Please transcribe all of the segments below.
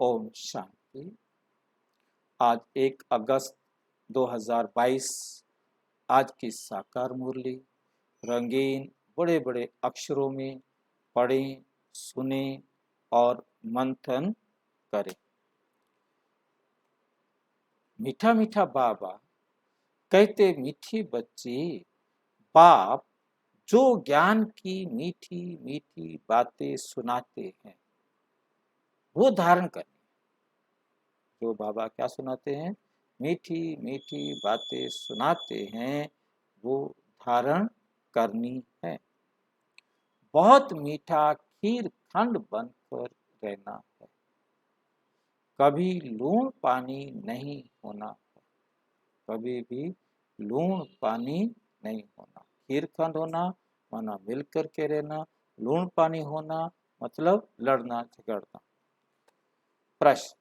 ओम शांति। आज 1 अगस्त 2022 आज की साकार मुरली रंगीन बड़े बड़े अक्षरों में पढ़ें, सुने और मंथन करें। मीठा मीठा बाबा कहते, मीठी बच्ची, बाप जो ज्ञान की मीठी मीठी बातें सुनाते हैं वो धारण करें। जो बाबा क्या सुनाते हैं? मीठी मीठी बातें सुनाते हैं, वो धारण करनी है। बहुत मीठा खीर खंड बनकर रहना है, कभी लूण पानी नहीं होना है, कभी भी लूण पानी नहीं होना। खीर खंड होना माना मिलकर के रहना, लूण पानी होना मतलब लड़ना झगड़ना। प्रश्न,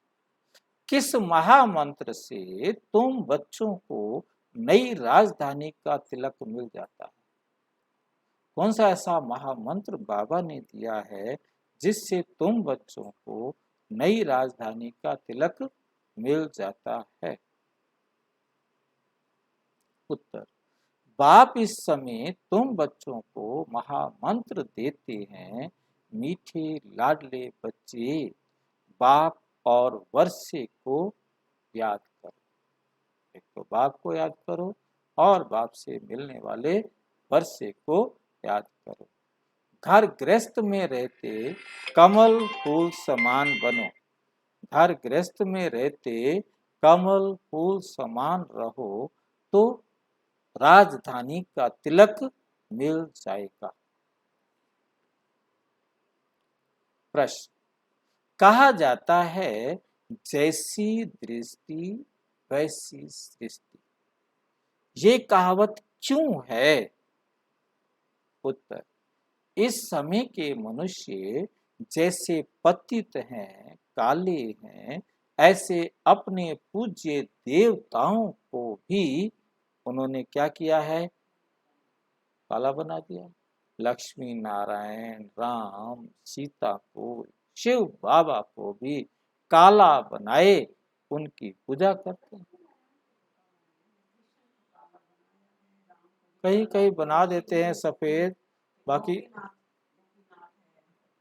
किस महामंत्र से तुम बच्चों को नई राजधानी का तिलक मिल जाता है? कौन सा ऐसा महामंत्र बाबा ने दिया है जिससे तुम बच्चों को नई राजधानी का तिलक मिल जाता है? उत्तर, बाप इस समय तुम बच्चों को महामंत्र देते हैं। मीठे लाडले बच्चे, बाप और वर्षे को याद करो। एक तो बाप को याद करो और बाप से मिलने वाले वर्षे को याद करो। घर गृहस्थ में रहते कमल फूल समान बनो। घर गृहस्थ में रहते कमल फूल समान रहो तो राजधानी का तिलक मिल जाएगा। प्रश्न, कहा जाता है जैसी दृष्टि वैसी सृष्टि, ये कहावत क्यों है? उत्तर, इस समय के मनुष्य जैसे पतित हैं, काले हैं, ऐसे अपने पूज्य देवताओं को भी उन्होंने क्या किया है? काला बना दिया। लक्ष्मी नारायण, राम, सीता को, शिव बाबा को भी काला बनाए उनकी पूजा करते हैं। कहीं कहीं बना देते हैं सफेद, बाकी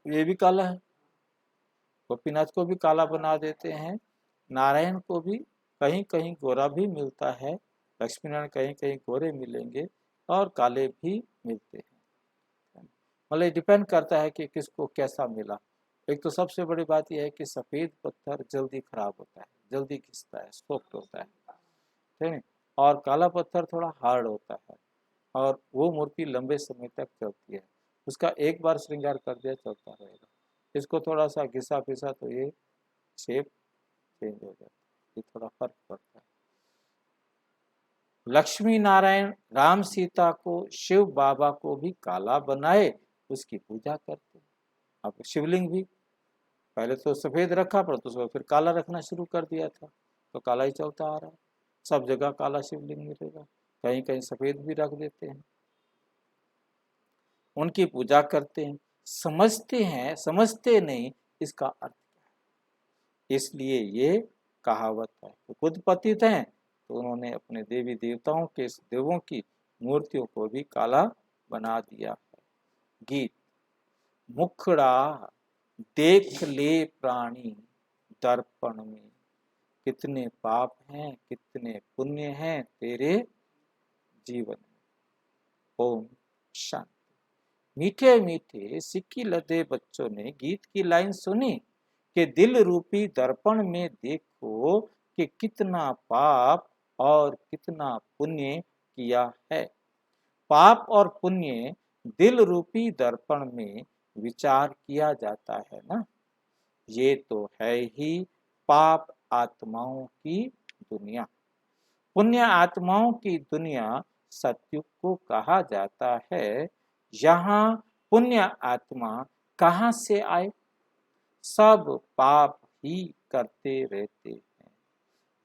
ये भी काला है। गोपीनाथ को भी काला बना देते हैं, नारायण को भी कहीं कहीं गोरा भी मिलता है, लक्ष्मी नारायण कहीं कहीं गोरे मिलेंगे और काले भी मिलते हैं। मतलब डिपेंड करता है कि किसको कैसा मिला। एक तो सबसे बड़ी बात यह है कि सफेद पत्थर जल्दी खराब होता है, जल्दी घिसता है, सॉफ्ट होता है, ठीक है। और काला पत्थर थोड़ा हार्ड होता है और वो मूर्ति लंबे समय तक चलती है। उसका एक बार श्रृंगार कर दिया चलता रहेगा। इसको थोड़ा सा घिसा पिसा तो ये शेप चेंज हो जाता है, ये थोड़ा फर्क पड़ता है। लक्ष्मी नारायण, राम सीता को, शिव बाबा को भी काला बनाए उसकी पूजा करते हैं। अब शिवलिंग भी पहले तो सफेद रखा, पर तो फिर काला रखना शुरू कर दिया था, तो काला ही चलता आ रहा है। सब जगह काला शिवलिंग मिलेगा, कहीं कहीं सफेद भी रख देते हैं, उनकी पूजा करते हैं। समझते हैं, समझते नहीं इसका अर्थ क्या है, इसलिए ये कहावत है। तो खुद पतित हैं तो उन्होंने अपने देवी देवताओं के देवों की मूर्तियों को भी काला बना दिया है। गीत, मुखड़ा देख ले प्राणी दर्पण में, कितने पाप हैं कितने पुण्य हैं तेरे जीवन में। ओम शांति। मीठे मीठे सिक्की लदे बच्चों ने गीत की लाइन सुनी कि दिल रूपी दर्पण में देखो कि कितना पाप और कितना पुण्य किया है। पाप और पुण्य दिल रूपी दर्पण में विचार किया जाता है ना। ये तो है ही पाप आत्माओं की दुनिया। पुण्य आत्माओं की दुनिया सतयुग को कहा जाता है। यहाँ पुण्य आत्मा कहाँ से आए? सब पाप ही करते रहते हैं,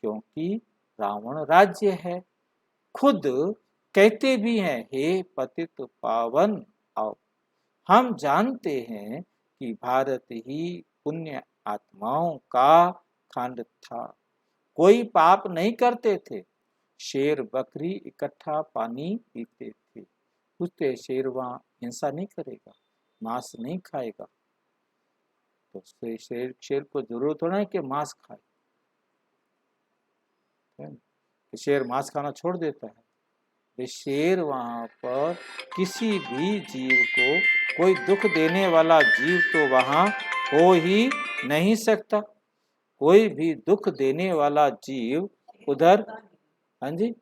क्योंकि रावण राज्य है। खुद कहते भी हैं, हे पतित पावन आओ। हम जानते हैं कि भारत ही पुण्य आत्माओं का खंड था। कोई पाप नहीं करते थे। शेर बकरी इकट्ठा पानी पीते थे। पूछते शेर वहां हिंसा नहीं करेगा, मांस नहीं खाएगा? तो शेर को जरूरत होना है कि मांस खाए, कि शेर मांस खाना छोड़ देता है? शेर वहां पर किसी भी जीव को, कोई दुख देने वाला जीव तो वहां हो ही नहीं सकता। कोई भी दुख देने वाला जीव उधर, हाँ जी,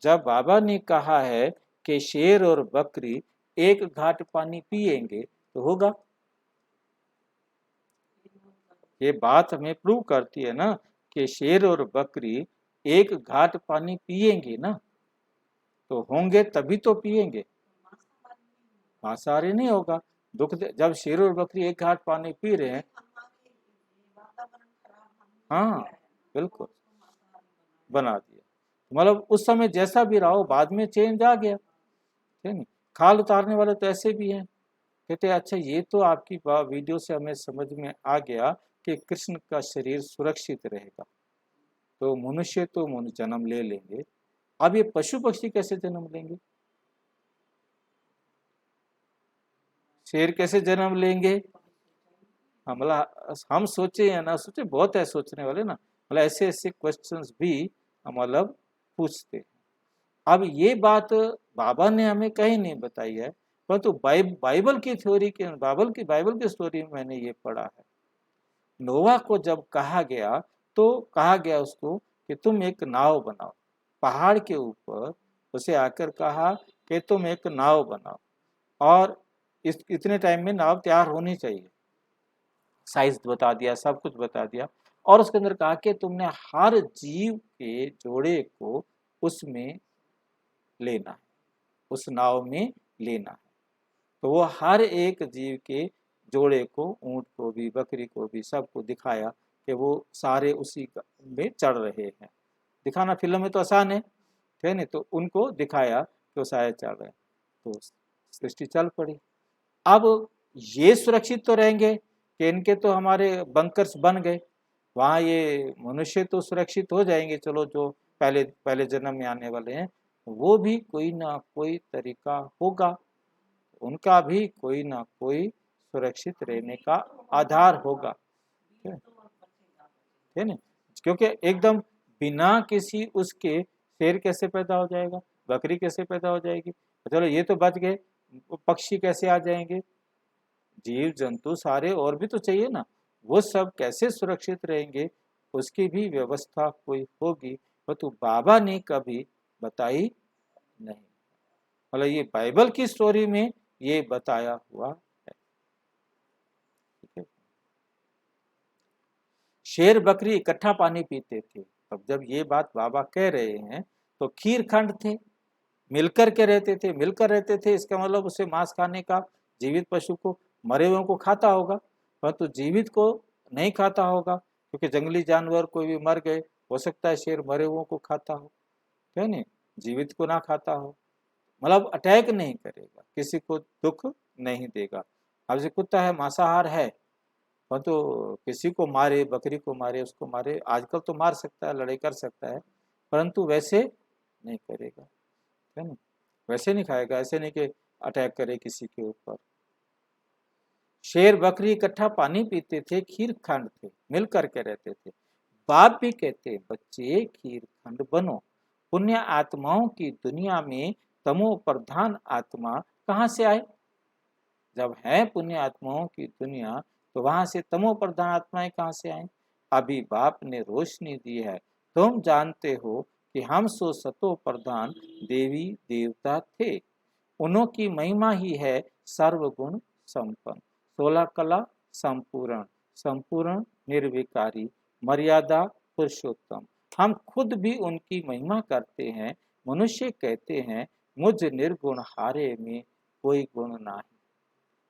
जब बाबा ने कहा है कि शेर और बकरी एक घाट पानी पिएंगे तो होगा। ये बात हमें प्रूव करती है ना कि शेर और बकरी एक घाट पानी पिएंगे ना, तो होंगे तभी तो पिएंगे, मांसाहारी नहीं होगा। जब शेर और बकरी एक घाट पानी पी रहे हैं, हाँ बिल्कुल बना दिया। मतलब उस समय जैसा भी रहा हो, बाद में चेंज आ गया, है नहीं? खाल उतारने वाले तो ऐसे भी हैं, कहते अच्छा ये तो आपकी वीडियो से हमें समझ में आ गया कि कृष्ण का शरीर सुरक्षित रहेगा, तो मनुष्य तो जन्म ले लेंगे, अब ये पशु पक्षी कैसे जन्म लेंगे? शेर कैसे जन्म लेंगे? हम सोचे या ना सोचे, बहुत है सोचने वाले ना, मतलब ऐसे ऐसे क्वेश्चंस भी हम मतलब पूछते हैं। अब ये बात बाबा ने हमें कहीं नहीं बताई है, परंतु बाइबल की थ्योरी के, बाइबल की स्टोरी में मैंने ये पढ़ा है। नोवा को जब कहा गया तो कहा गया उसको कि तुम एक नाव बनाओ, पहाड़ के ऊपर उसे आकर कहा कि तुम एक नाव बनाओ, और इतने टाइम में नाव तैयार होनी चाहिए, साइज बता दिया, सब कुछ बता दिया, और उसके अंदर कहा कि तुमने हर जीव के जोड़े को उसमें लेना है, उस नाव में लेना है। तो वो हर एक जीव के जोड़े को, ऊंट को भी, बकरी को भी, सबको दिखाया कि वो सारे उसी में चढ़ रहे हैं। दिखाना फिल्म में तो आसान है, ठीक है, तो उनको दिखाया कि वो सारे चढ़ रहे हैं, तो सृष्टि चल पड़ी। अब ये सुरक्षित तो रहेंगे कि इनके तो हमारे बंकर्स बन गए, वहाँ ये मनुष्य तो सुरक्षित हो जाएंगे, चलो जो पहले पहले जन्म में आने वाले हैं वो भी कोई ना कोई तरीका होगा, उनका भी कोई ना कोई सुरक्षित रहने का आधार होगा, है ना? क्योंकि एकदम बिना किसी उसके शेर कैसे पैदा हो जाएगा, बकरी कैसे पैदा हो जाएगी? चलो ये तो बच गए, पक्षी कैसे आ जाएंगे, जीव जंतु सारे और भी तो चाहिए ना, वो सब कैसे सुरक्षित रहेंगे? उसकी भी व्यवस्था कोई होगी, परंतु बाबा ने कभी बताई नहीं। मतलब ये बाइबल की स्टोरी में ये बताया हुआ है, ठीक है? शेर बकरी इकट्ठा पानी पीते थे। अब जब ये बात बाबा कह रहे हैं तो खीर खंड थे, मिलकर के रहते थे, मिलकर रहते थे, इसका मतलब उसे मांस खाने का, जीवित पशु को, मरे हुए को खाता होगा, परंतु जीवित को नहीं खाता होगा, क्योंकि जंगली जानवर कोई भी मर गए, हो सकता है शेर मरे हुए को खाता हो, है नहीं, जीवित को ना खाता हो, मतलब अटैक नहीं करेगा, किसी को दुख नहीं देगा। अब जैसे कुत्ता है, मांसाहार है, परंतु किसी को मारे, बकरी को मारे, उसको मारे, आजकल तो मार सकता है, लड़ाई कर सकता है, परंतु वैसे नहीं करेगा, है ना? वैसे नहीं खाएगा, ऐसे नहीं कि अटैक करे किसी के ऊपर। शेर बकरी इकट्ठा पानी पीते थे, खीर खंड थे, मिल करके रहते थे। बाप भी कहते बच्चे खीर खंड बनो, पुण्य आत्माओं की दुनिया में तमो प्रधान आत्मा कहाँ से आए? जब है पुण्य आत्माओं की दुनिया, तो वहां से तमो प्रधान आत्माएं कहाँ से आए? अभी बाप ने रोशनी दी है, तुम जानते हो कि हम सो सतो प्रधान देवी देवता थे, उन्हों की महिमा ही है सर्वगुण संपन्न, 16 कला संपूर्ण, संपूर्ण निर्विकारी, मर्यादा पुरुषोत्तम। हम खुद भी उनकी महिमा करते हैं। मनुष्य कहते हैं मुझ निर्गुण हारे में कोई गुण नहीं,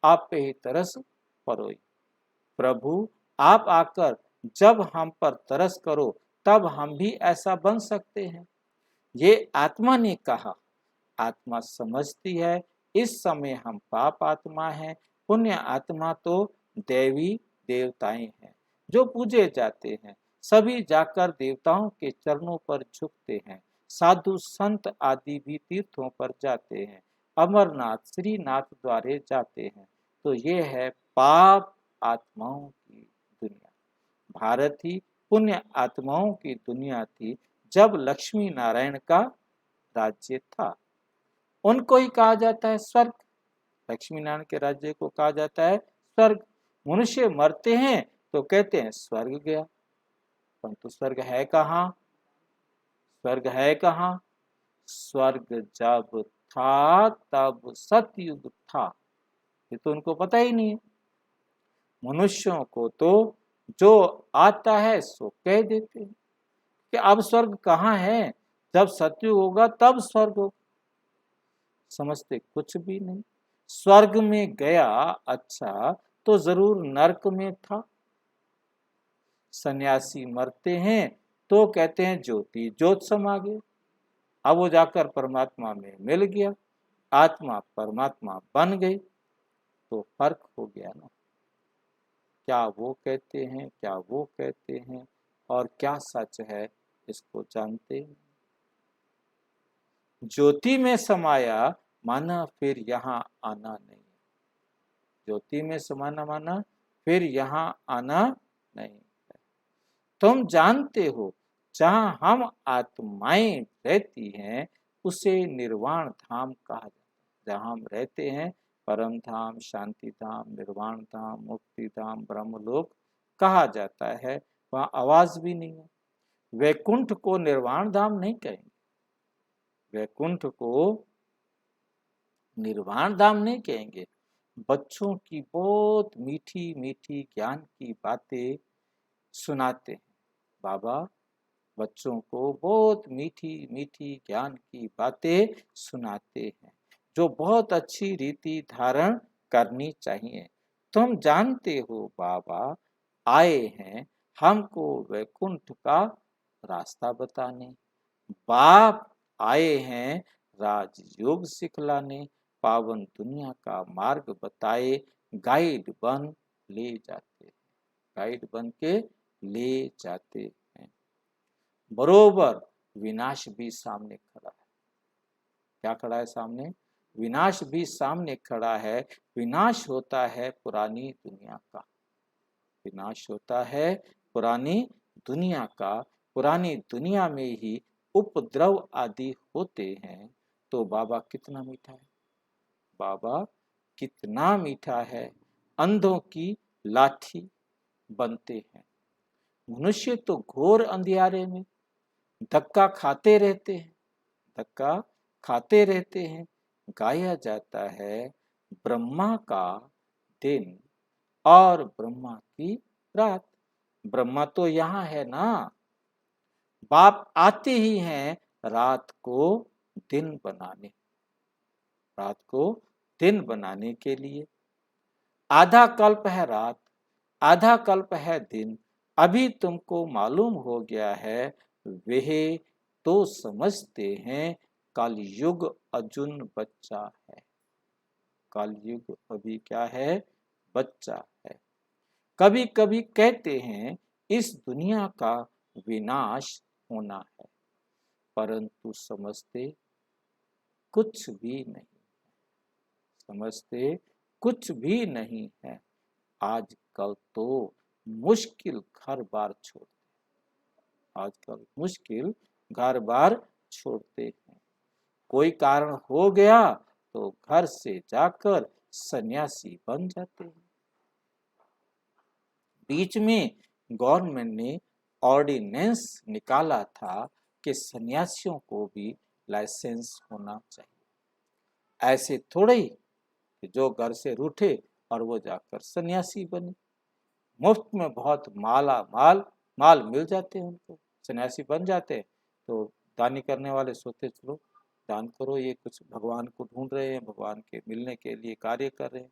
आप पे ही तरस परोई। प्रभु आप आकर जब हम पर तरस करो, तब हम भी ऐसा बन सकते हैं। ये आत्मा ने कहा, आत्मा समझती है इस समय हम पाप आत्मा हैं, पुण्य आत्मा तो देवी देवताएं हैं जो पूजे जाते हैं। सभी जाकर देवताओं के चरणों पर झुकते हैं। साधु संत आदि भी तीर्थों पर जाते हैं। अमरनाथ श्रीनाथ द्वारे जाते हैं। तो ये है पाप आत्माओं की दुनिया। भारत ही पुण्य आत्माओं की दुनिया थी जब लक्ष्मी नारायण का राज्य था। उनको ही कहा जाता है स्वर्ग। लक्ष्मी नारायण के राज्य को कहा जाता है स्वर्ग। मनुष्य मरते हैं तो कहते हैं स्वर्ग गया, परंतु स्वर्ग है कहाँ? स्वर्ग है कहाँ? स्वर्ग जब था तब सतयुग था। ये तो उनको पता ही नहीं है। मनुष्यों को तो जो आता है सो कह देते हैं कि अब स्वर्ग कहाँ है, जब सतयुग होगा तब स्वर्ग होगा। समझते कुछ भी नहीं। स्वर्ग में गया अच्छा तो जरूर नरक में था। सन्यासी मरते हैं तो कहते हैं ज्योति ज्योत समा गया, अब वो जाकर परमात्मा में मिल गया, आत्मा परमात्मा बन गई। तो फर्क हो गया ना। क्या वो कहते हैं, क्या वो कहते हैं, और क्या सच है इसको जानते हैं। ज्योति में समाया माना फिर यहाँ आना नहीं। ज्योति में समाना माना फिर यहाँ आना नहीं। तुम जानते हो जहाँ हम आत्माएं रहती हैं उसे निर्वाण धाम कहा जाता है। जहाँ हम रहते हैं परम धाम, शांति धाम, निर्वाण धाम, मुक्ति धाम, ब्रह्मलोक कहा जाता है। वहाँ आवाज भी नहीं है। वैकुंठ को निर्वाण धाम नहीं कहेंगे, वैकुंठ को निर्वाण धाम नहीं कहेंगे। बच्चों की बहुत मीठी मीठी ज्ञान की बातें सुनाते हैं बाबा। बच्चों को बहुत मीठी मीठी ज्ञान की बातें सुनाते हैं जो बहुत अच्छी रीति धारण करनी चाहिए। तुम जानते हो बाबा आए हैं हमको वैकुंठ का रास्ता बताने। बाप आए हैं राजयोग सिखलाने, पावन दुनिया का मार्ग बताए, गाइड बन ले जाते हैं, गाइड बन के ले जाते हैं। बरोबर विनाश भी सामने खड़ा है। क्या खड़ा है सामने? विनाश भी सामने खड़ा है। विनाश होता है पुरानी दुनिया का, विनाश होता है पुरानी दुनिया का। पुरानी दुनिया में ही उपद्रव आदि होते हैं। तो बाबा कितना मीठा है, बाबा कितना मीठा है। अंधों की लाठी बनते हैं। मनुष्य तो घोर अंधियारे में धक्का खाते रहते हैं, धक्का खाते रहते हैं। गाया जाता है ब्रह्मा का दिन और ब्रह्मा की रात। ब्रह्मा तो यहाँ है ना, बाप आते ही हैं रात को दिन बनाने, रात को दिन बनाने के लिए। आधा कल्प है रात, आधा कल्प है दिन। अभी तुमको मालूम हो गया है, वह तो समझते हैं कलयुग अजुन बच्चा है। कलयुग अभी क्या है? बच्चा है। कभी कभी कहते हैं इस दुनिया का विनाश होना है, परंतु समझते कुछ भी नहीं, समझते कुछ भी नहीं है। आजकल तो मुश्किल घर बार छोड़ते, आजकल मुश्किल घर बार छोड़ते हैं। कोई कारण हो गया तो घर से जाकर सन्यासी बन जाते हैं। बीच में गवर्नमेंट ने ऑर्डिनेंस निकाला था कि सन्यासियों को भी लाइसेंस होना चाहिए। ऐसे थोड़े ही कि जो घर से रूठे और वो जाकर सन्यासी बने। मुफ्त में बहुत माल मिल जाते हैं उनको, सन्यासी बन जाते हैं। तो दानी करने वाले सोचते चलो दान करो, ये कुछ भगवान को ढूंढ रहे हैं, भगवान के मिलने के लिए कार्य कर रहे हैं।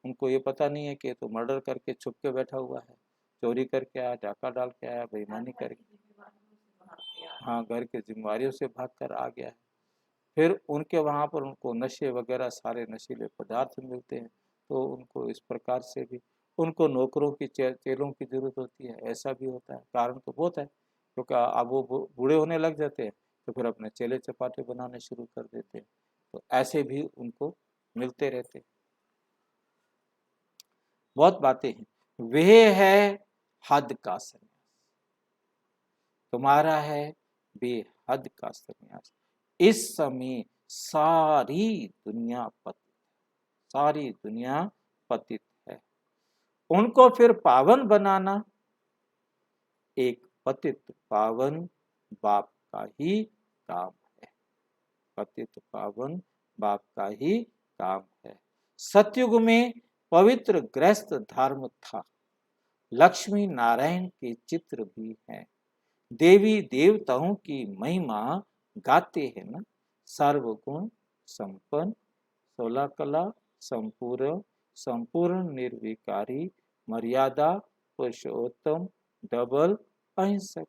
उनको ये पता नहीं है कि तो मर्डर करके छुप के बैठा हुआ है, चोरी करके आया, डाका डाल के आया, बेईमानी करके, हाँ घर की जिम्मेवारियों से भाग कर आ गया है। फिर उनके वहाँ पर उनको नशे वगैरह सारे नशीले पदार्थ मिलते हैं। तो उनको इस प्रकार से भी उनको नौकरों की चेलों की जरूरत होती है, ऐसा भी होता है। कारण तो बहुत है, क्योंकि अब वो बूढ़े होने लग जाते हैं तो फिर अपने चेले चपाटे बनाने शुरू कर देते हैं, तो ऐसे भी उनको मिलते रहते हैं। बहुत बातें हैं। वह है हद का संन्यास, तुम्हारा है बेहद का संन्यास। इस समय सारी दुनिया पतित, सारी दुनिया पतित है। उनको फिर पावन बनाना एक पतित पावन बाप का ही काम है। पतित पावन बाप का ही काम है। सतयुग में पवित्र गृहस्थ धर्म था। लक्ष्मी नारायण के चित्र भी हैं। देवी देवताओं की महिमा गाते हैं ना। सर्वगुण संपन्न, 16 कला संपूर्ण, संपूर्ण निर्विकारी, मर्यादा पुरुषोत्तम, डबल अहिंसक।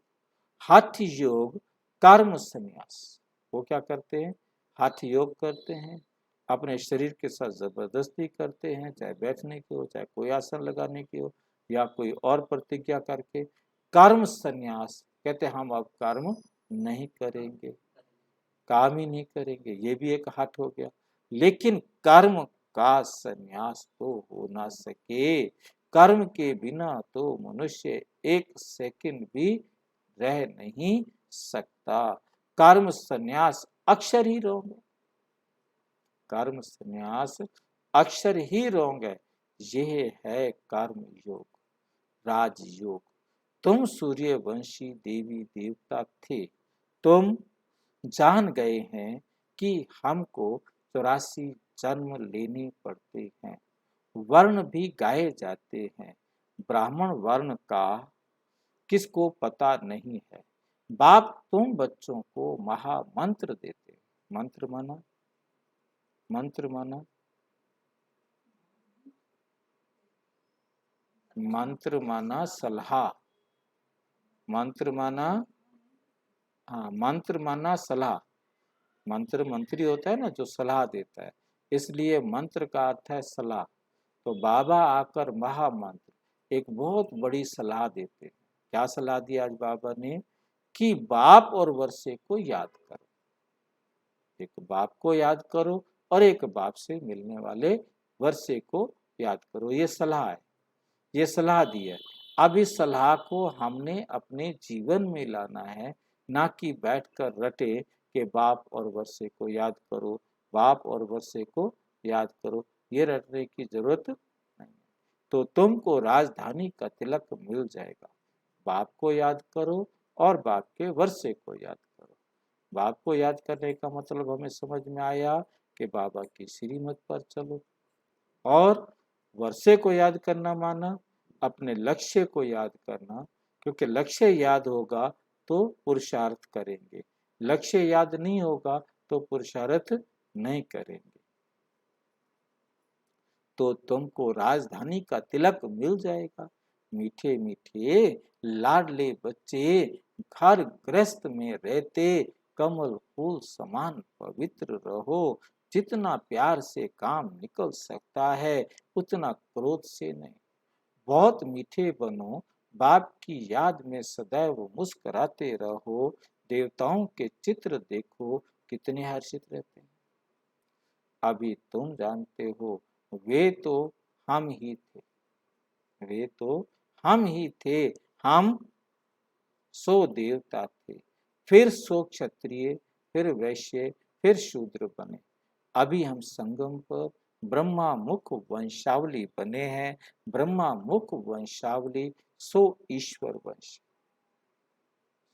हाथी योग कर्म संन्यास, वो क्या करते हैं? हाथी योग करते हैं, अपने शरीर के साथ जबरदस्ती करते हैं, चाहे बैठने की हो, चाहे कोई आसन लगाने की हो, या कोई और प्रतिज्ञा करके कर्म संन्यास। कहते हम अब कर्म नहीं करेंगे, काम ही नहीं करेंगे, ये भी एक हट हो गया। लेकिन कर्म का संन्यास तो हो ना सके। कर्म के बिना तो मनुष्य एक सेकंड भी रह नहीं सकता। कर्म संन्यास अक्षर ही रोग है, कर्म संन्यास अक्षर ही रोग है। यह है कर्म योग, राजयोग। तुम सूर्यवंशी देवी देवता थे, तुम जान गए हैं कि हमको 84 जन्म लेने पड़ते हैं। वर्ण भी गाए जाते हैं, ब्राह्मण वर्ण का किसको पता नहीं है। बाप तुम बच्चों को महामंत्र देते, मंत्र माना, मंत्र माना, मंत्र माना सलाह, मंत्र माना, हाँ मंत्र माना सलाह। मंत्र मंत्री होता है ना जो सलाह देता है, इसलिए मंत्र का अर्थ है सलाह। तो बाबा आकर महामंत्र एक बहुत बड़ी सलाह देते हैं। क्या सलाह दी आज बाबा ने? कि बाप और वर्षे को याद करो, एक बाप को याद करो और एक बाप से मिलने वाले वर्षे को याद करो। ये सलाह है, ये सलाह दी है। अब इस सलाह को हमने अपने जीवन में लाना है, ना कि बैठकर रटे कि बाप और वर्षे को याद करो, बाप और वर्षे को याद करो। ये रटने की जरूरत नहीं। तो तुमको राजधानी का तिलक मिल जाएगा। बाप को याद करो और बाप के वर्षे को याद करो। बाप को याद करने का मतलब हमें समझ में आया कि बाबा की श्रीमत पर चलो, और वर्षे को याद करना माना अपने लक्ष्य को याद करना, क्योंकि लक्ष्य याद होगा तो पुरुषार्थ करेंगे, लक्ष्य याद नहीं होगा तो पुरुषार्थ नहीं करेंगे। तो तुमको राजधानी का तिलक मिल जाएगा। मीठे मीठे लाडले बच्चे घर गृहस्थ में रहते, कमल फूल समान पवित्र रहो। जितना प्यार से काम निकल सकता है उतना क्रोध से नहीं। बहुत मीठे बनो, बाप की याद में सदैव मुस्कुराते रहो। देवताओं के चित्र देखो कितने हर्षित रहते हैं। अभी तुम जानते हो वे तो हम ही थे, वे तो हम ही थे। हम सो देवता थे, फिर सो क्षत्रिय, फिर वैश्य, फिर शूद्र बने। अभी हम संगम पर ब्रह्मा मुख वंशावली बने हैं। ब्रह्मा मुख वंशावली सो ईश्वर वंश,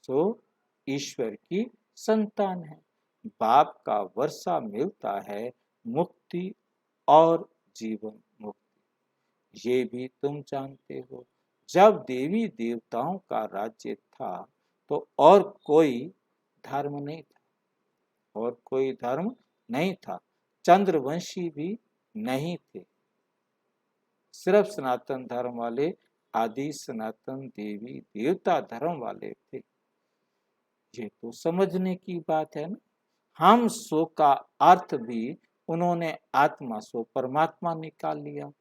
सो ईश्वर की संतान है। बाप का वर्षा मिलता है मुक्ति और जीवन मुक्ति, ये भी तुम जानते हो। जब देवी देवताओं का राज्य था तो और कोई धर्म नहीं था, और कोई धर्म नहीं था। चंद्रवंशी भी नहीं थे, सिर्फ सनातन धर्म वाले, आदि सनातन देवी देवता धर्म वाले थे। ये तो समझने की बात है ना। हम सो का अर्थ भी उन्होंने आत्मा सो परमात्मा निकाल लिया।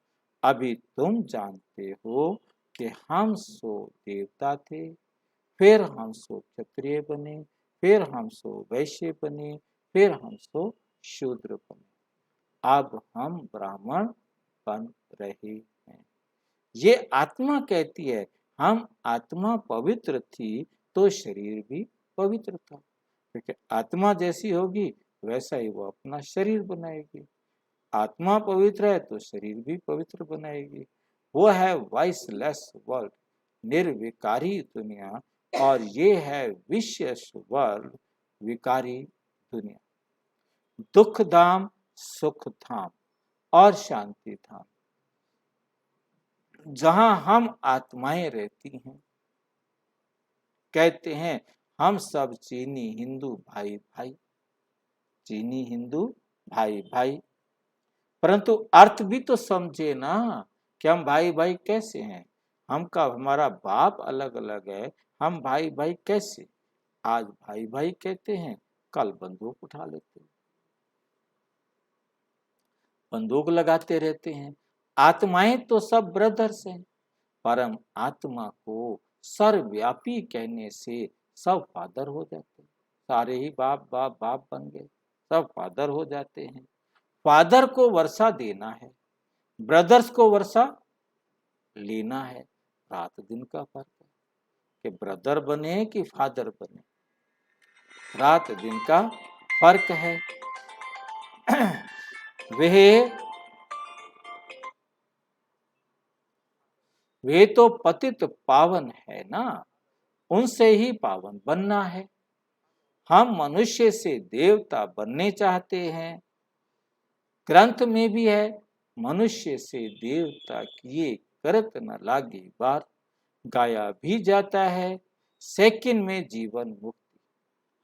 अभी तुम जानते हो कि हम सो देवता थे, फिर हम सो क्षत्रिय बने, फिर हम सो वैश्य बने, फिर हम सो शूद्र बने, अब हम ब्राह्मण बन रहे हैं। ये आत्मा कहती है, हम आत्मा पवित्र थी तो शरीर भी पवित्र था, क्योंकि आत्मा जैसी होगी वैसा ही वो अपना शरीर बनाएगी। आत्मा पवित्र है तो शरीर भी पवित्र बनाएगी। वो है वाइसलेस वर्ल्ड, निर्विकारी दुनिया, और ये है विशेष वर्ल्ड, विकारी दुनिया। दुख धाम, सुख धाम और शांति धाम, जहां हम आत्माएं रहती हैं। कहते हैं हम सब चीनी हिंदू भाई भाई, चीनी हिंदू भाई भाई, परंतु अर्थ भी तो समझे ना कि हम भाई भाई कैसे हैं। हमारा बाप अलग अलग है, हम भाई भाई कैसे? आज भाई भाई कहते हैं, कल बंदूक उठा लेते हैं, बंदूक लगाते रहते हैं। आत्माएं तो सब ब्रदर्स हैं, परम आत्मा को सर्वव्यापी कहने से सब फादर हो जाते हैं। सारे ही बाप बाप बाप बन गए, सब फादर हो जाते हैं। फादर को वर्षा देना है, ब्रदर्स को वर्षा लेना है। रात दिन का फर्क है कि ब्रदर बने कि फादर बने, रात दिन का फर्क है। वे तो पतित पावन है ना, उनसे ही पावन बनना है। हम मनुष्य से देवता बनने चाहते हैं। ग्रंथ में भी है, मनुष्य से देवता किए करत न लागे बार, गाया भी जाता है सेकंड में जीवन मुक्ति।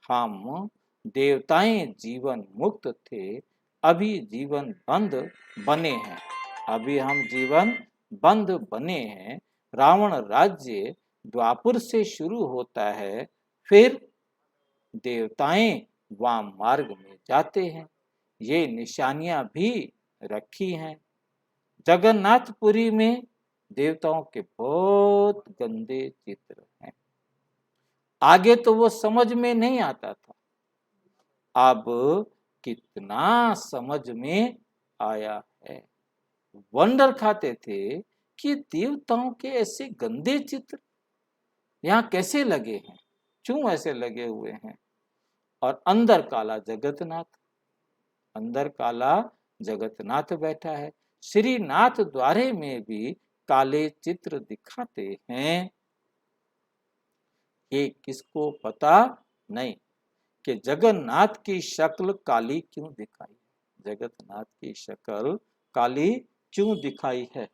हम देवताएं जीवन मुक्त थे, अभी जीवन बंद बने हैं, अभी हम जीवन बंद बने हैं। रावण राज्य द्वापुर से शुरू होता है, फिर देवताएं वाम मार्ग में जाते हैं। ये निशानियां भी रखी हैं। जगन्नाथपुरी में देवताओं के बहुत गंदे चित्र हैं। आगे तो वो समझ में नहीं आता था, अब कितना समझ में आया है। वंडर खाते थे कि देवताओं के ऐसे गंदे चित्र यहाँ कैसे लगे हैं, क्यों ऐसे लगे हुए हैं। और अंदर काला जगतनाथ, अंदर काला जगतनाथ बैठा है। श्रीनाथ द्वारे में भी काले चित्र दिखाते हैं। ये किसको पता नहीं कि जगन्नाथ की शक्ल काली क्यों दिखाई, जगन्नाथ की शक्ल काली क्यों दिखाई है।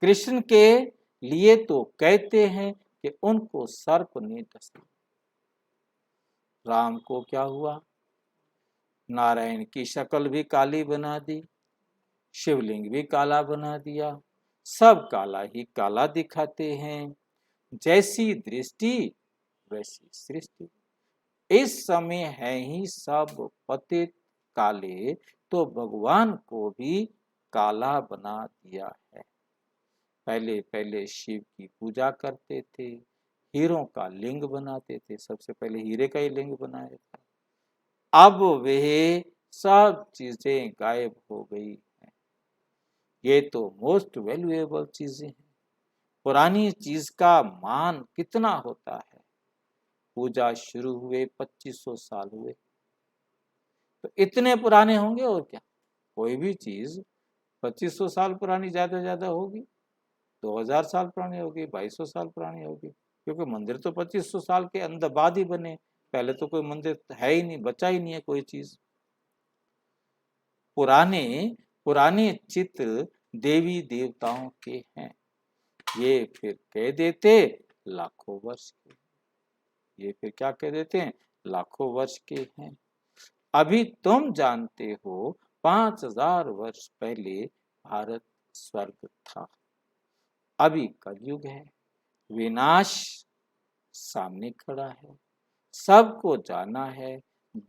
कृष्ण के लिए तो कहते हैं कि उनको सर्प ने डसा। राम को क्या हुआ, नारायण की शक्ल भी काली बना दी, शिवलिंग भी काला बना दिया, सब काला ही काला दिखाते हैं। जैसी दृष्टि वैसी सृष्टि, इस समय है ही सब पतित काले, तो भगवान को भी काला बना दिया है। पहले पहले शिव की पूजा करते थे, हीरों का लिंग बनाते थे, सबसे पहले हीरे का ही लिंग बनाया था। अब वे सब चीजें गायब हो गई हैं। ये तो मोस्ट वैल्यूएबल चीजें हैं। पुरानी चीज का मान कितना होता है। पूजा शुरू हुए 2500 साल हुए, तो इतने पुराने होंगे और क्या। कोई भी चीज 2500 साल पुरानी ज्यादा होगी, 2000 साल पुरानी होगी, 2200 साल पुरानी होगी, क्योंकि मंदिर तो 2500 साल के अंदर बाद ही बने, पहले तो कोई मंदिर है ही नहीं, बचा ही नहीं है कोई चीज। पुराने पुराने चित्र देवी देवताओं के हैं, ये फिर कह देते लाखों वर्ष के, ये फिर क्या कह देते हैं, लाखों वर्ष के हैं। अभी तुम जानते हो 5000 वर्ष पहले भारत स्वर्ग था। अभी कलयुग है, विनाश सामने खड़ा है, सबको जाना है,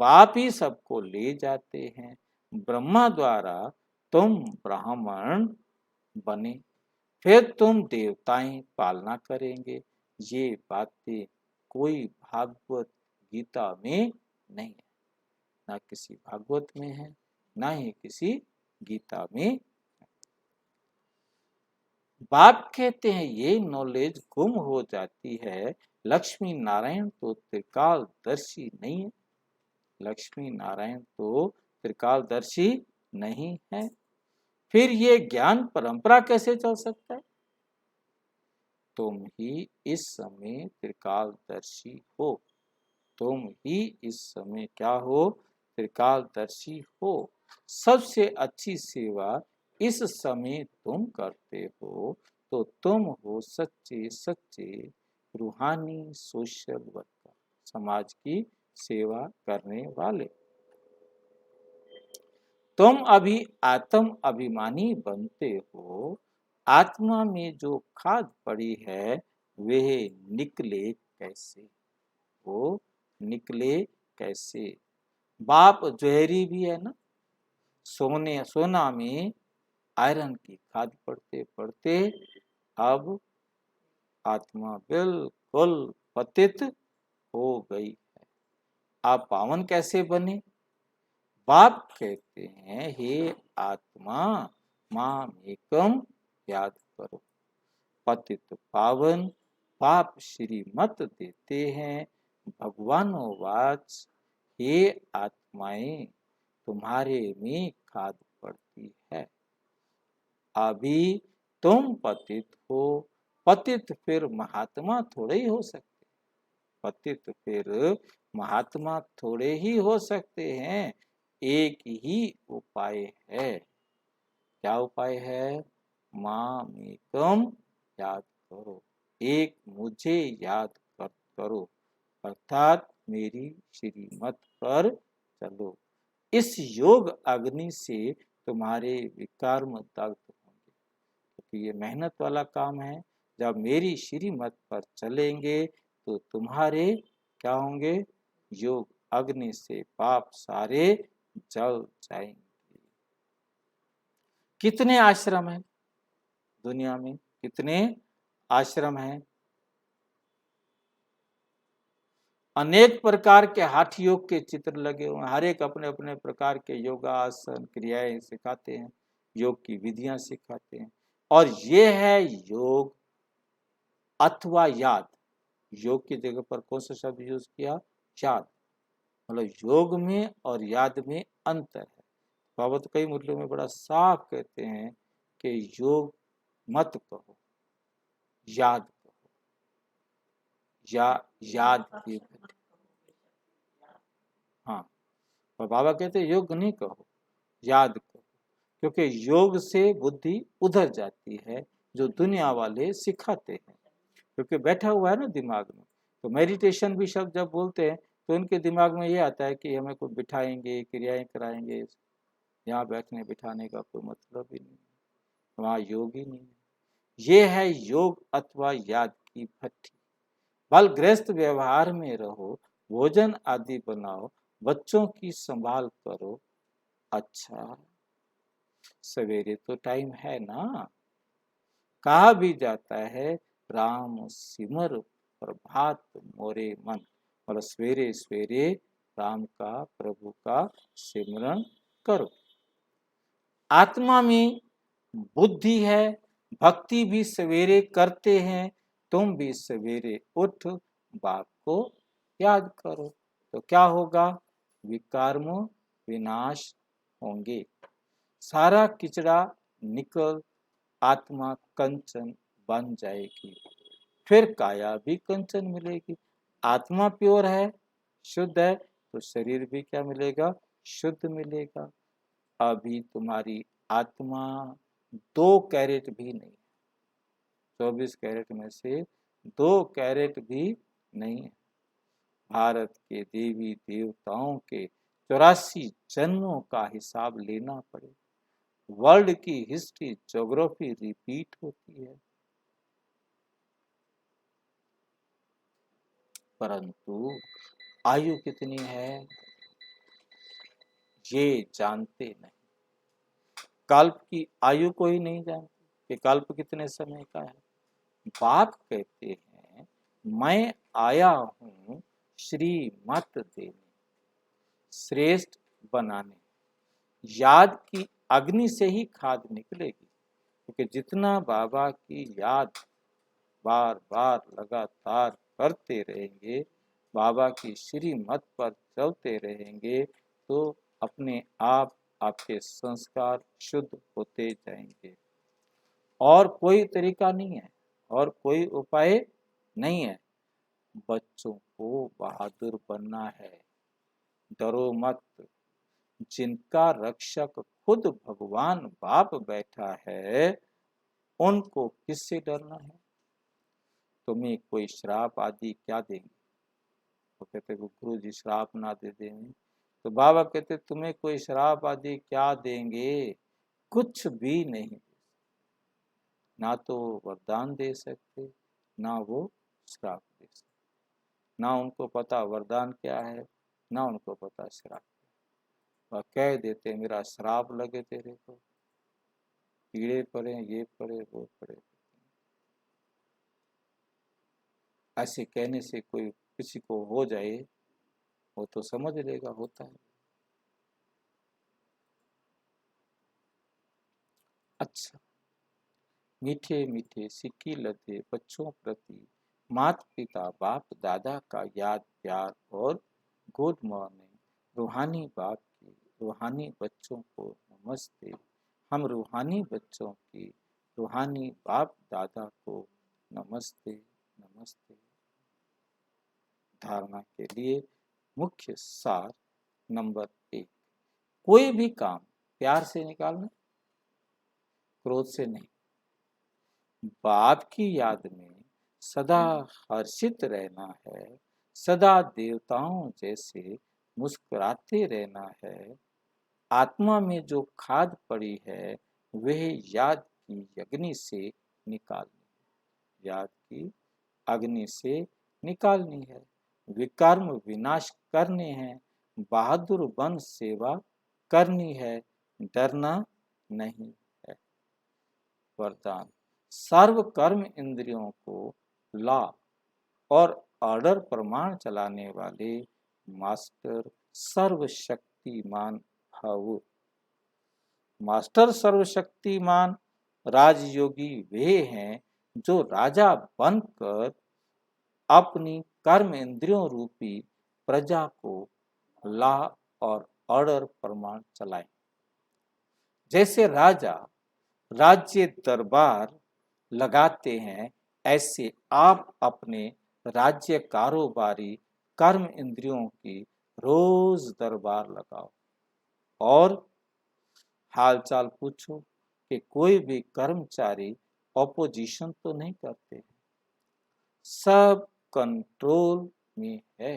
बाप ही सबको ले जाते हैं। ब्रह्मा द्वारा तुम ब्राह्मण बने, फिर तुम देवताएं पालना करेंगे। ये बातें कोई भागवत गीता में नहीं है, ना किसी भागवत में है, ना ही किसी गीता में। बाप कहते हैं ये नॉलेज गुम हो जाती है। लक्ष्मी नारायण तो त्रिकालदर्शी नहीं है, लक्ष्मी नारायण तो त्रिकालदर्शी नहीं है। फिर ये ज्ञान परंपरा कैसे चल सकता है? तुम ही इस समय त्रिकालदर्शी हो, तुम ही इस समय क्या हो? त्रिकालदर्शी हो। सबसे अच्छी सेवा इस समय तुम करते हो, तो तुम हो सच्चे सच्चे रूहानी सोशल वर्कर, समाज की सेवा करने वाले। तुम अभी आत्म अभिमानी बनते हो। आत्मा में जो खाद पड़ी है वह निकले कैसे? वो निकले कैसे? बाप जहरी भी है ना। सोना में आयरन की खाद पड़ते पड़ते अब आत्मा बिल्कुल पतित हो गई है। आप पावन कैसे बने? बाप कहते हैं हे आत्मा माम एकम याद करो। पतित पावन पाप श्रीमत देते हैं। भगवानोवाच हे आत्माएं तुम्हारे में खाद पड़ती है। अभी तुम पतित हो। पतित फिर महात्मा थोड़े ही हो सकते, पतित फिर महात्मा थोड़े ही हो सकते हैं। एक ही उपाय है। क्या उपाय है? मामेकम याद करो, एक मुझे याद करो, अर्थात मेरी श्रीमत पर चलो। इस योग अग्नि से तुम्हारे विकर्म दग्ध होंगे, क्योंकि ये मेहनत वाला काम है। जब मेरी श्रीमत पर चलेंगे तो तुम्हारे क्या होंगे? योग अग्नि से पाप सारे जल जाएंगे। कितने आश्रम हैं दुनिया में? कितने आश्रम हैं? अनेक प्रकार के हठ योग के चित्र लगे हुए हैं। हर एक अपने अपने प्रकार के योगासन क्रियाएं सिखाते हैं, योग की विधियां सिखाते हैं। और ये है योग अथवा याद। योग की जगह पर कौन सा शब्द यूज किया? याद। मतलब योग में और याद में अंतर है। बाबा तो कई मुद्दों में बड़ा साफ कहते हैं कि योग मत कहो, याद कहो, या याद की। हाँ, और बाबा कहते हैं योग नहीं कहो, याद कहो, क्योंकि योग से बुद्धि उधर जाती है जो दुनिया वाले सिखाते हैं। क्योंकि बैठा हुआ है ना दिमाग में, तो मेडिटेशन भी शब्द जब बोलते हैं तो उनके दिमाग में ये आता है कि हमें कुछ बिठाएंगे, क्रियाएं कराएंगे। यहाँ बैठने बिठाने का कोई मतलब ही नहीं, वहाँ योग ही नहीं है। ये है योग अथवा याद की भट्टी। बल गृहस्थ व्यवहार में रहो, भोजन आदि बनाओ, बच्चों की संभाल करो। अच्छा, सवेरे तो टाइम है ना। कहा भी जाता है राम सिमर प्रभात मोरे मन, और सवेरे सवेरे राम का, प्रभु का सिमरन करो। आत्मा में बुद्धि है, भक्ति भी सवेरे करते हैं। तुम भी सवेरे उठ बाप को याद करो, तो क्या होगा? विकर्म विनाश होंगे, सारा किचड़ा निकल आत्मा कंचन बन जाएगी। फिर काया भी कंचन मिलेगी। आत्मा प्योर है, शुद्ध है, तो शरीर भी क्या मिलेगा? शुद्ध मिलेगा। अभी तुम्हारी आत्मा 2 कैरेट भी नहीं, 24 कैरेट में से 2 कैरेट भी नहीं है। भारत के देवी देवताओं के 84 जन्मों का हिसाब लेना पड़े। वर्ल्ड की हिस्ट्री ज्योग्राफी रिपीट होती है, परंतु आयु कितनी है ये जानते नहीं। कल्प की आयु को ही नहीं जानते कि कल्प कितने समय का है। बाप कहते हैं मैं आया हूं श्रीमत देने, श्रेष्ठ बनाने। याद की अग्नि से ही खाद निकलेगी, क्योंकि जितना बाबा की याद बार बार लगातार करते रहेंगे, बाबा की श्रीमत पर चलते रहेंगे, तो अपने आप आपके संस्कार शुद्ध होते जाएंगे। और कोई तरीका नहीं है, और कोई उपाय नहीं है। बच्चों को बहादुर बनना है, डरो मत। जिनका रक्षक खुद भगवान बाप बैठा है, उनको किससे डरना है। तुम्हें कोई श्राप आदि क्या देंगे? तो कहते गुरु जी श्राप ना दे देंगे। तो बाबा कहते तुम्हें कोई श्राप आदि क्या देंगे? कुछ भी नहीं, ना तो वरदान दे सकते, ना वो श्राप दे सकते। ना उनको पता वरदान क्या है, ना उनको पता श्राप। वह कह देते मेरा श्राप लगे तेरे को, कीड़े पड़े, ये पड़े, वो पड़े। ऐसे कहने से कोई किसी को हो जाए, वो तो समझ लेगा होता है। अच्छा, मीठे मीठे सिक्की लदे बच्चों प्रति माता पिता बाप दादा का याद प्यार और गुड मॉर्निंग। रूहानी बाप की रूहानी बच्चों को नमस्ते। हम रूहानी बच्चों की रूहानी बाप दादा को नमस्ते नमस्ते। धारणा के लिए मुख्य सार नंबर 1, कोई भी काम प्यार से निकालना, क्रोध से नहीं। बाप की याद में सदा हर्षित रहना है, सदा देवताओं जैसे मुस्कुराते रहना है। आत्मा में जो खाद पड़ी है वह याद की अग्नि से निकालनी, याद की अग्नि से निकालनी है। विकर्म विनाश करने हैं, बहादुर बन सेवा करनी है, डरना नहीं है। वरदान, सर्व कर्म इंद्रियों को लॉ और ऑर्डर प्रमाण चलाने वाले मास्टर सर्वशक्तिमान भव। मास्टर सर्वशक्तिमान राजयोगी वे हैं जो राजा बनकर अपनी कर्म इंद्रियों रूपी प्रजा को लॉ और ऑर्डर प्रमाण चलाए। जैसे राजा राज्य दरबार लगाते हैं, ऐसे आप अपने राज्य कारोबारी कर्म इंद्रियों की रोज दरबार लगाओ और हालचाल पूछो कि कोई भी कर्मचारी ऑपोजिशन तो नहीं करते, सब कंट्रोल में है।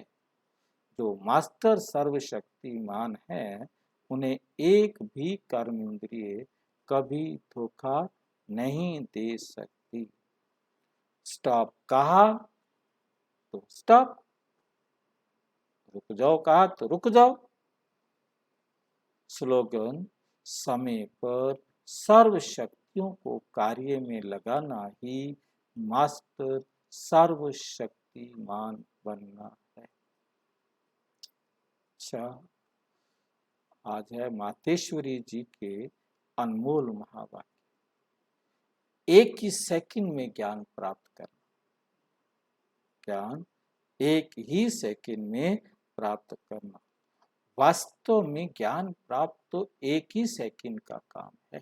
जो मास्टर सर्वशक्तिमान है, उन्हें एक भी कर्म इंद्रिय कभी धोखा नहीं दे सकती। स्टॉप कहा तो स्टॉप, रुक जाओ कहा तो रुक जाओ। स्लोगन, समय पर सर्व शक्तियों को कार्य में लगाना ही मास्टर सर्वशक्तिमान बनना है। अच्छा, आज है मातेश्वरी जी के अनमोल महावाक्य। एक ही सेकंड में ज्ञान प्राप्त करना, ज्ञान एक ही सेकंड में प्राप्त करना। वास्तव में ज्ञान प्राप्त तो एक ही सेकंड का काम है,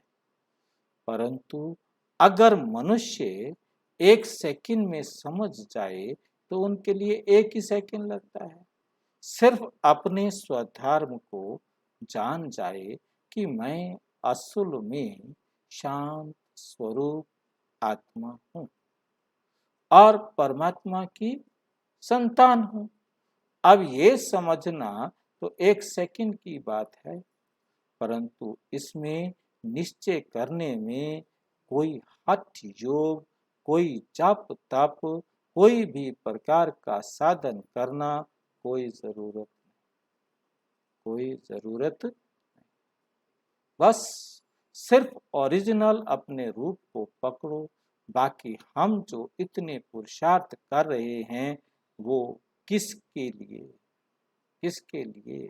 परंतु अगर मनुष्य एक सेकंड में समझ जाए तो उनके लिए एक ही सेकंड लगता है। सिर्फ अपने स्वधर्म को जान जाए कि मैं असल में शांत स्वरूप आत्मा हूँ और परमात्मा की संतान हूँ। अब ये समझना तो एक सेकंड की बात है, परंतु इसमें निश्चय करने में कोई हठ योग, कोई जप तप, कोई भी प्रकार का साधन करना कोई जरूरत नहीं, कोई जरूरत नहीं। बस सिर्फ ओरिजिनल अपने रूप को पकड़ो। बाकी हम जो इतने पुरुषार्थ कर रहे हैं वो किसके लिए, किसके लिए?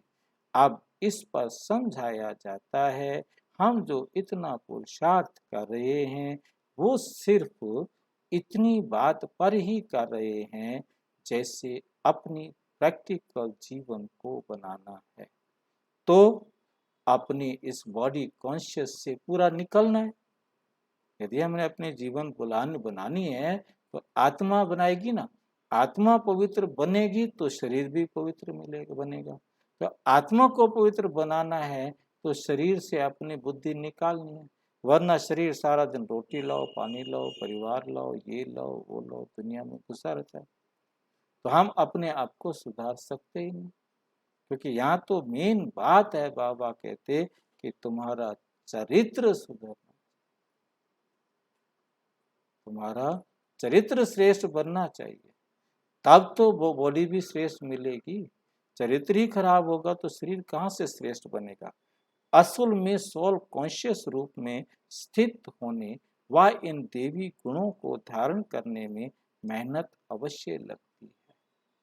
अब इस पर समझाया जाता है, हम जो इतना पुरुषार्थ कर रहे हैं वो सिर्फ इतनी बात पर ही कर रहे हैं जैसे अपनी प्रैक्टिकल जीवन को बनाना है। तो अपनी इस बॉडी कॉन्शियस से पूरा निकलना है। यदि हमने अपने जीवन बनानी है तो आत्मा बनाएगी ना। आत्मा पवित्र बनेगी तो शरीर भी पवित्र बनेगा। तो आत्मा को पवित्र बनाना है तो शरीर से अपनी बुद्धि निकालनी है, वरना शरीर सारा दिन रोटी लाओ, पानी लाओ, परिवार लाओ, ये लाओ, वो लाओ, दुनिया में घुसा रहता है। तो हम अपने आप को सुधार सकते ही नहीं, क्योंकि यहाँ तो मेन बात है, बाबा कहते कि तुम्हारा चरित्र सुधरना, तुम्हारा चरित्र श्रेष्ठ बनना चाहिए, तब तो वो बॉडी भी श्रेष्ठ मिलेगी। चरित्र ही खराब होगा तो शरीर कहाँ से श्रेष्ठ बनेगा। असल में सोल कॉन्शियस रूप में स्थित होने व इन देवी गुणों को धारण करने में मेहनत अवश्य लगती है,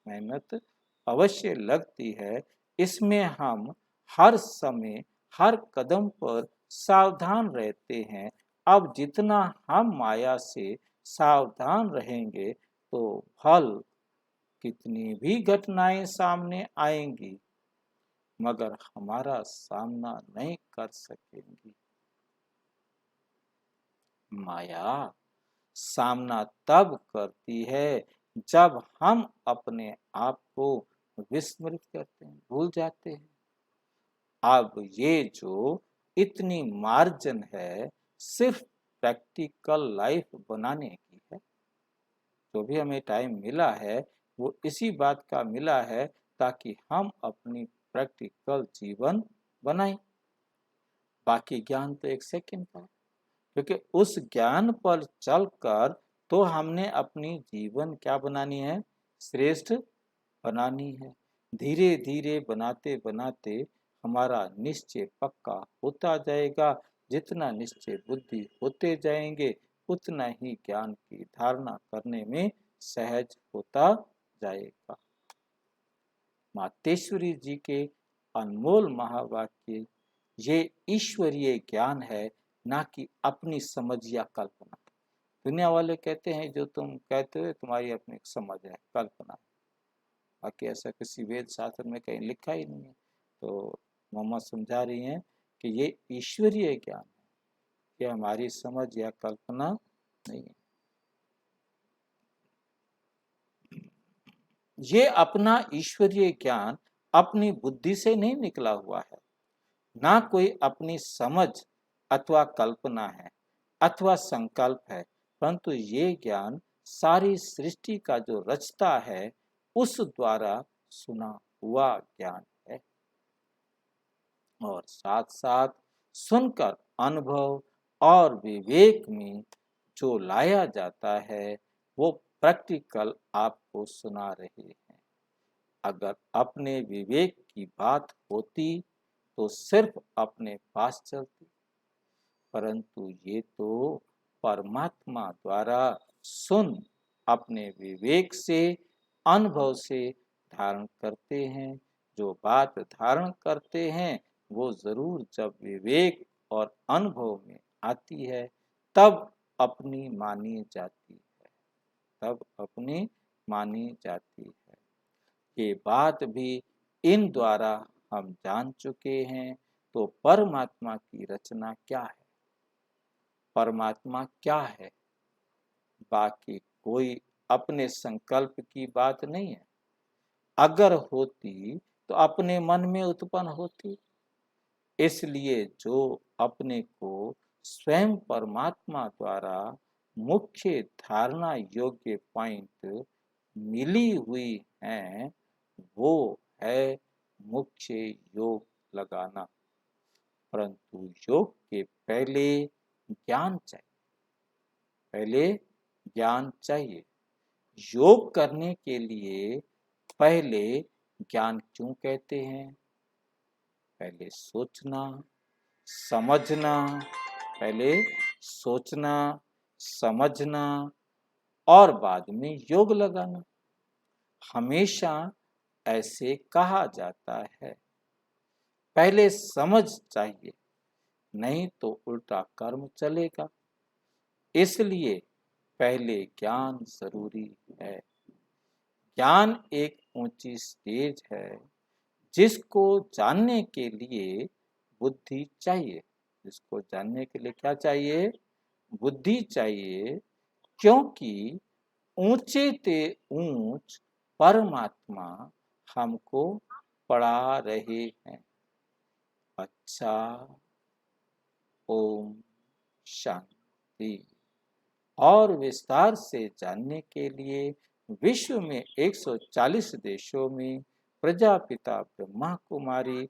मेहनत अवश्य लगती है। इसमें हम हर समय हर कदम पर सावधान रहते हैं। अब जितना हम माया से सावधान रहेंगे तो फल कितनी भी घटनाएं सामने आएंगी मगर हमारा सामना नहीं कर सकेंगी। माया सामना तब करती है जब हम अपने आप को विस्मृत करते हैं, भूल जाते हैं। अब ये जो इतनी मार्जिन है सिर्फ प्रैक्टिकल लाइफ बनाने की है। जो भी हमें टाइम मिला है वो इसी बात का मिला है ताकि हम अपनी प्रैक्टिकल जीवन बनाएं। बाकी ज्ञान तो एक सेकंड का है, क्योंकि उस ज्ञान पर चलकर तो हमने अपनी जीवन क्या बनानी है, श्रेष्ठ बनानी है। धीरे धीरे बनाते बनाते हमारा निश्चय पक्का होता जाएगा। जितना निश्चय बुद्धि होते जाएंगे उतना ही ज्ञान की धारणा करने में सहज होता जाएगा। मातेश्वरी जी के अनमोल महावाक्य, ये ईश्वरीय ज्ञान है, ना कि अपनी समझ या कल्पना। दुनिया वाले कहते हैं जो तुम कहते हो तुम्हारी अपनी समझ है, कल्पना, बाकी ऐसा किसी वेद शास्त्र में कहीं लिखा ही नहीं है। तो मम्मा समझा रही हैं कि ये ईश्वरीय ज्ञान है, ये हमारी समझ या कल्पना नहीं है। ये अपना ईश्वरीय ज्ञान अपनी बुद्धि से नहीं निकला हुआ है, ना कोई अपनी समझ अथवा कल्पना है अथवा संकल्प है, परंतु ये ज्ञान सारी सृष्टि का जो रचता है उस द्वारा सुना हुआ ज्ञान है। और साथ साथ सुनकर अनुभव और विवेक में जो लाया जाता है वो प्रैक्टिकल आपको सुना रहे हैं। अगर अपने विवेक की बात होती तो सिर्फ अपने पास चलती, परंतु ये तो परमात्मा द्वारा सुन अपने विवेक से अनुभव से धारण करते हैं। जो बात धारण करते हैं वो जरूर जब विवेक और अनुभव में आती है तब अपनी मानी जाती है, तब अपनी मानी जाती है। ये बात भी इन द्वारा हम जान चुके हैं। तो परमात्मा की रचना क्या है, परमात्मा क्या है, बाकी कोई अपने संकल्प की बात नहीं है। अगर होती तो अपने मन में उत्पन्न होती। इसलिए जो अपने को स्वयं परमात्मा द्वारा मुख्य धारणा योग्य पॉइंट मिली हुई है वो है मुख्य योग लगाना। परंतु योग के पहले ज्ञान चाहिए, पहले ज्ञान चाहिए। योग करने के लिए पहले ज्ञान क्यों कहते हैं? पहले सोचना, समझना, पहले सोचना, समझना और बाद में योग लगाना। हमेशा ऐसे कहा जाता है। पहले समझ चाहिए, नहीं तो उल्टा कर्म चलेगा। इसलिए पहले ज्ञान जरूरी है। ज्ञान एक ऊंची स्टेज है जिसको जानने के लिए बुद्धि चाहिए। जिसको जानने के लिए क्या चाहिए? बुद्धि चाहिए, क्योंकि ऊंचे ते ऊंच परमात्मा हमको पढ़ा रहे हैं। अच्छा, ओम शांति। और विस्तार से जानने के लिए विश्व में 140 देशों में प्रजापिता ब्रह्मा कुमारी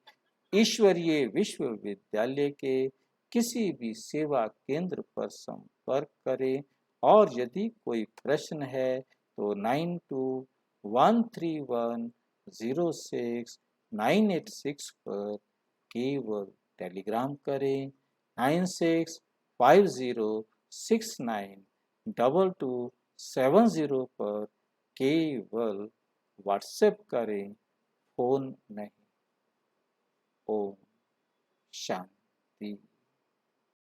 ईश्वरीय विश्वविद्यालय के किसी भी सेवा केंद्र पर संपर्क करें। और यदि कोई प्रश्न है तो 9213106986 पर केवल टेलीग्राम करें। 9650692270 पर केवल व्हाट्सएप करें, फोन नहीं। ओम शांति।